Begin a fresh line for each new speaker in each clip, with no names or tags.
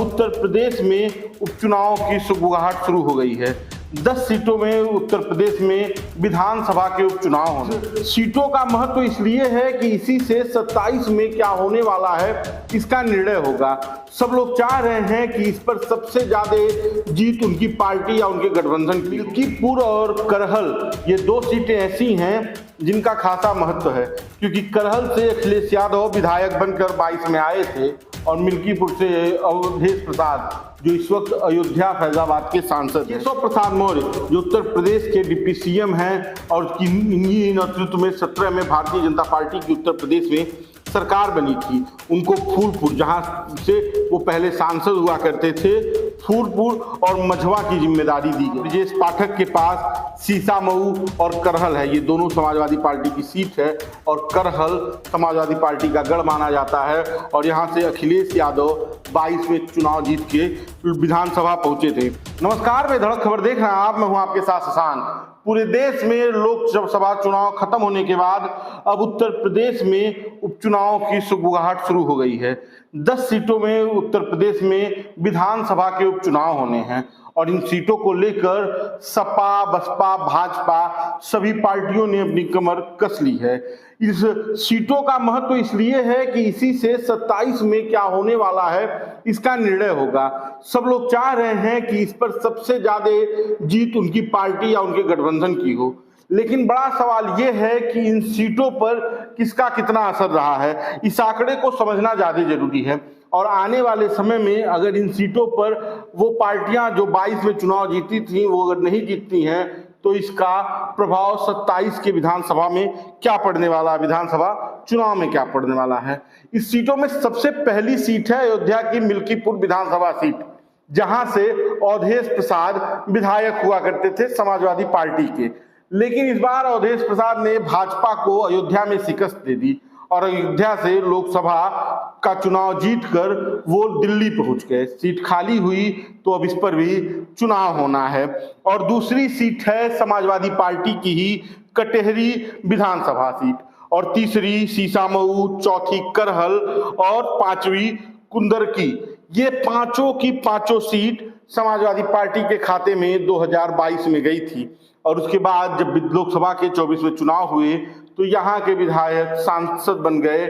उत्तर प्रदेश में उपचुनाव की सुगबुगाहट शुरू हो गई है। 10 सीटों में उत्तर प्रदेश में विधानसभा के उपचुनाव होंगे। सीटों का महत्व इसलिए है कि इसी से 27 में क्या होने वाला है इसका निर्णय होगा। सब लोग चाह रहे हैं कि इस पर सबसे ज्यादा जीत उनकी पार्टी या उनके गठबंधन की। मिल्कीपुर और करहल ये 2 सीटें ऐसी हैं जिनका खासा महत्व है, क्योंकि करहल से अखिलेश यादव विधायक बनकर 22 में आए थे और मिल्कीपुर से अवधेश प्रसाद जो इस वक्त अयोध्या फैजाबाद के सांसद हैं। केशव प्रसाद मौर्य जो उत्तर प्रदेश के डिप्टी सीएम हैं और इन्हीं नेतृत्व में 17 में भारतीय जनता पार्टी की उत्तर प्रदेश में सरकार बनी थी। उनको फूलपुर, जहां से वो पहले सांसद हुआ करते थे, फूलपुर और मझवा की जिम्मेदारी दी गई। ब्रजेश पाठक के पास सीसामऊ और करहल है, ये दोनों समाजवादी पार्टी की सीट है और करहल समाजवादी पार्टी का गढ़ माना जाता है और यहाँ से अखिलेश यादव 22 में चुनाव जीत के विधानसभा पहुंचे थे। नमस्कार, मैं धड़क खबर देख रहे हैं आप, मैं हूं आपके साथ शशांक। पूरे देश में लोकसभा चुनाव खत्म होने के बाद अब उत्तर प्रदेश में उपचुनाव की सुगबुगाहट शुरू हो गई है। 10 सीटों में उत्तर प्रदेश में विधानसभा के उपचुनाव होने हैं और इन सीटों को लेकर सपा, बसपा, भाजपा सभी पार्टियों ने अपनी कमर कस ली है। इस सीटों का महत्व इसलिए है कि इसी से 27 में क्या होने वाला है इसका निर्णय होगा। सब लोग चाह रहे हैं कि इस पर सबसे ज्यादा जीत उनकी पार्टी या उनके गठबंधन की हो, लेकिन बड़ा सवाल यह है कि इन सीटों पर किसका कितना असर रहा है। इस आंकड़े को समझना ज्यादा जरूरी है और आने वाले समय में अगर इन सीटों पर वो पार्टियां जो 22 में चुनाव जीती थी वो अगर नहीं जीतती हैं तो इसका प्रभाव 27 के विधानसभा में क्या पड़ने वाला है, विधानसभा चुनाव में क्या पड़ने वाला है। इस सीटों में सबसे पहली सीट है अयोध्या की मिल्कीपुर विधानसभा सीट, जहां से अवधेश प्रसाद विधायक हुआ करते थे समाजवादी पार्टी के। लेकिन इस बार अवधेश प्रसाद ने भाजपा को अयोध्या में शिकस्त दे दी और अयोध्या से लोकसभा का चुनाव जीतकर वो दिल्ली पहुंच गए। सीट खाली हुई तो अब इस पर भी चुनाव होना है। और दूसरी सीट है समाजवादी पार्टी की ही कटेहरी विधानसभा सीट और तीसरी सीसामऊ, चौथी करहल और 5वीं कुंदरकी। ये पांचों की पांचों सीट समाजवादी पार्टी के खाते में 2022 में गई थी और उसके बाद जब लोकसभा के 24 में चुनाव हुए तो यहाँ के विधायक सांसद बन गए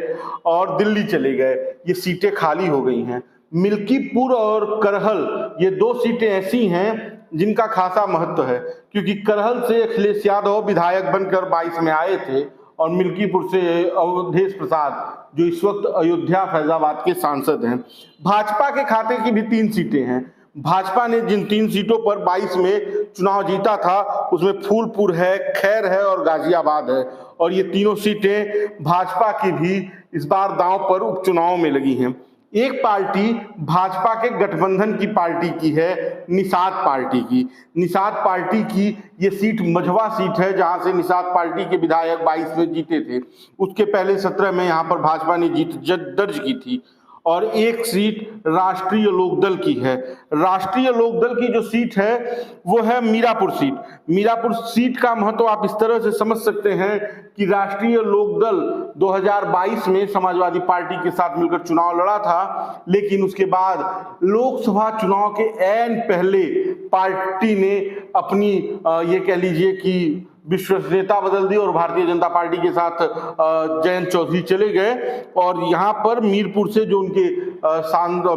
और दिल्ली चले गए। ये सीटें खाली हो गई हैं। मिल्कीपुर और करहल ये 2 सीटें ऐसी हैं जिनका खासा महत्व है, क्योंकि करहल से अखिलेश यादव विधायक बनकर 22 में आए थे और मिल्कीपुर से अवधेश प्रसाद जो इस वक्त अयोध्या फैजाबाद के सांसद हैं। भाजपा के खाते की भी 3 सीटें हैं। भाजपा ने जिन 3 सीटों पर 22 में चुनाव जीता था उसमें फूलपुर है, खैर है और गाजियाबाद है और ये तीनों सीटें भाजपा की भी इस बार दांव पर उपचुनाव में लगी हैं। एक पार्टी भाजपा के गठबंधन की पार्टी की है, निषाद पार्टी की। निषाद पार्टी की ये सीट मझवा सीट है, जहां से निषाद पार्टी के विधायक 22 में जीते थे। उसके पहले 17 में यहाँ पर भाजपा ने जीत दर्ज की थी। और एक सीट राष्ट्रीय लोकदल की है। राष्ट्रीय लोकदल की जो सीट है वो है मीरापुर सीट। मीरापुर सीट का महत्व आप इस तरह से समझ सकते हैं कि राष्ट्रीय लोकदल 2022 में समाजवादी पार्टी के साथ मिलकर चुनाव लड़ा था, लेकिन उसके बाद लोकसभा चुनाव के ऐन पहले पार्टी ने अपनी ये कह लीजिए कि विश्वसनीयता बदल दी और भारतीय जनता पार्टी के साथ जयंत चौधरी चले गए और यहाँ पर मीरपुर से जो उनके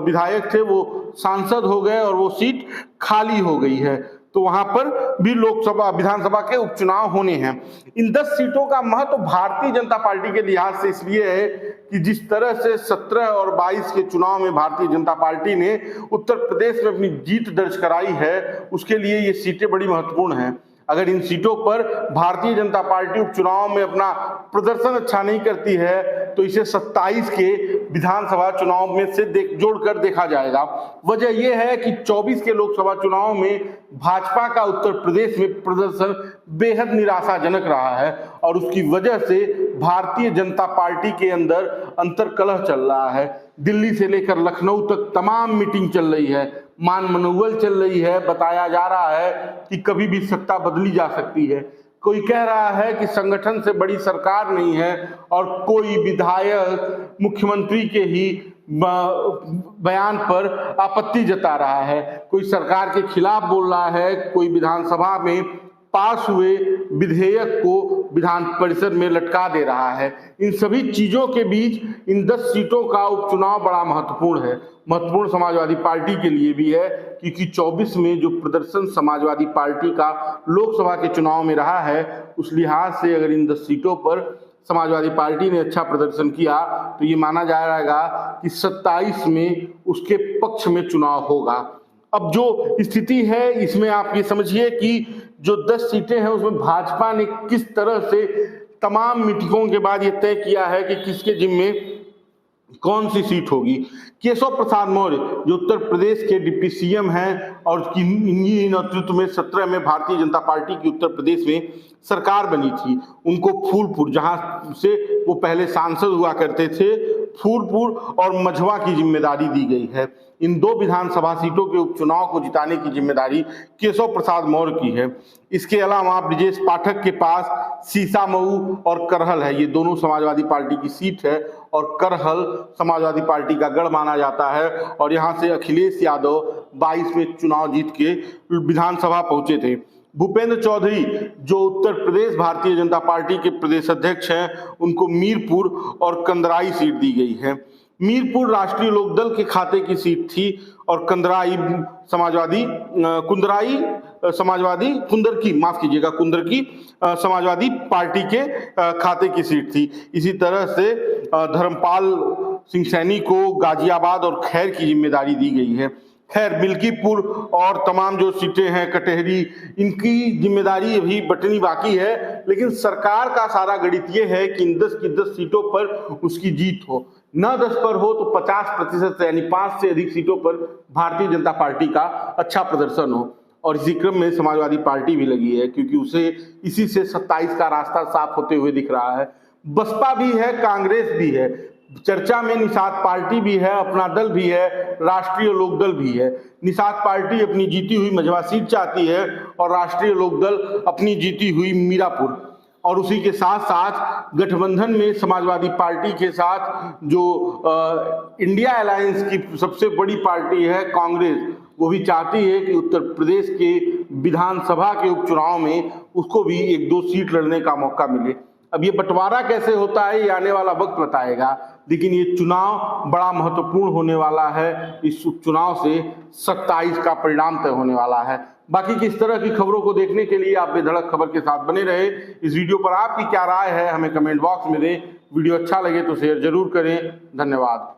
विधायक थे वो सांसद हो गए और वो सीट खाली हो गई है। तो वहां पर भी लोकसभा विधानसभा के उपचुनाव होने हैं। इन 10 सीटों का महत्व भारतीय जनता पार्टी के लिहाज से इसलिए है कि जिस तरह से 17 और 22 के चुनाव में भारतीय जनता पार्टी ने उत्तर प्रदेश में अपनी जीत दर्ज कराई है, उसके लिए ये सीटें बड़ी महत्वपूर्ण हैं। अगर इन सीटों पर भारतीय जनता पार्टी उपचुनाव में अपना प्रदर्शन अच्छा नहीं करती है तो इसे 27 के विधानसभा चुनाव में से जोड़कर देखा जाएगा। वजह यह है कि 24 के लोकसभा चुनाव में भाजपा का उत्तर प्रदेश में प्रदर्शन बेहद निराशाजनक रहा है और उसकी वजह से भारतीय जनता पार्टी के अंदर अंतर्कलह चल रहा है। दिल्ली से लेकर लखनऊ तक तमाम मीटिंग चल रही है, मान मनौवल चल रही है। बताया जा रहा है कि कभी भी सत्ता बदली जा सकती है। कोई कह रहा है कि संगठन से बड़ी सरकार नहीं है और कोई विधायक मुख्यमंत्री के ही बयान पर आपत्ति जता रहा है, कोई सरकार के खिलाफ बोल रहा है, कोई विधानसभा में पास हुए विधेयक को विधान परिषद में लटका दे रहा है। इन सभी चीजों के बीच इन 10 सीटों का उपचुनाव बड़ा महत्वपूर्ण है। महत्वपूर्ण समाजवादी पार्टी के लिए भी है, क्योंकि 24 में जो प्रदर्शन समाजवादी पार्टी का लोकसभा के चुनाव में रहा है, उस लिहाज से अगर इन 10 सीटों पर समाजवादी पार्टी ने अच्छा प्रदर्शन किया तो ये माना जाएगा कि 27 में उसके पक्ष में चुनाव होगा। अब जो स्थिति है इसमें आप ये समझिए कि जो 10 सीटें हैं उसमें भाजपा ने किस तरह से तमाम मीटिंगों के बाद ये तय किया है कि किसके जिम्मे कौन सी सीट होगी। केशव प्रसाद मौर्य जो उत्तर प्रदेश के डिप्टी सीएम हैं और इन्हीं नेतृत्व में 17 में भारतीय जनता पार्टी की उत्तर प्रदेश में सरकार बनी थी, उनको फूलपुर, जहां से वो पहले सांसद हुआ करते थे, फूलपुर और मझवा की जिम्मेदारी दी गई है। इन 2 विधानसभा सीटों के उपचुनाव को जिताने की जिम्मेदारी केशव प्रसाद मौर्य की है। इसके अलावा ब्रजेश पाठक के पास सीसामऊ और करहल है, ये दोनों समाजवादी पार्टी की सीट है और करहल समाजवादी पार्टी का गढ़ माना जाता है और यहाँ से अखिलेश यादव 22 में चुनाव जीत के विधानसभा पहुंचे थे। भूपेंद्र चौधरी जो उत्तर प्रदेश भारतीय जनता पार्टी के प्रदेश अध्यक्ष हैं, उनको मीरपुर और कंदराई सीट दी गई है। मीरपुर राष्ट्रीय लोकदल के खाते की सीट थी और कुंदरकी समाजवादी पार्टी के खाते की सीट थी। इसी तरह से धर्मपाल सिंह सैनी को गाजियाबाद और खैर की जिम्मेदारी दी गई है। खैर मिल्कीपुर और तमाम जो सीटें हैं कटहरी, इनकी जिम्मेदारी अभी बटनी बाकी है, लेकिन सरकार का सारा गणित ये है कि इन 10 की 10 सीटों पर उसकी जीत हो, न 10 पर हो तो 50% यानी 5 से अधिक सीटों पर भारतीय जनता पार्टी का अच्छा प्रदर्शन हो। और इसी क्रम में समाजवादी पार्टी भी लगी है, क्योंकि उसे इसी से 27 का रास्ता साफ होते हुए दिख रहा है। बसपा भी है, कांग्रेस भी है, चर्चा में निषाद पार्टी भी है, अपना दल भी है, राष्ट्रीय लोकदल भी है। निषाद पार्टी अपनी जीती हुई मझवा सीट चाहती है और राष्ट्रीय लोकदल अपनी जीती हुई मीरापुर। और उसी के साथ साथ गठबंधन में समाजवादी पार्टी के साथ जो इंडिया अलायंस की सबसे बड़ी पार्टी है कांग्रेस, वो भी चाहती है कि उत्तर प्रदेश के विधानसभा के उपचुनाव में उसको भी 1-2 सीट लड़ने का मौका मिले। अब ये बंटवारा कैसे होता है ये आने वाला वक्त बताएगा, लेकिन ये चुनाव बड़ा महत्वपूर्ण होने वाला है। इस उपचुनाव से 27 का परिणाम तय होने वाला है। बाकी किस तरह की खबरों को देखने के लिए आप बेधड़क खबर के साथ बने रहे। इस वीडियो पर आपकी क्या राय है हमें कमेंट बॉक्स में दें। वीडियो अच्छा लगे तो शेयर जरूर करें। धन्यवाद।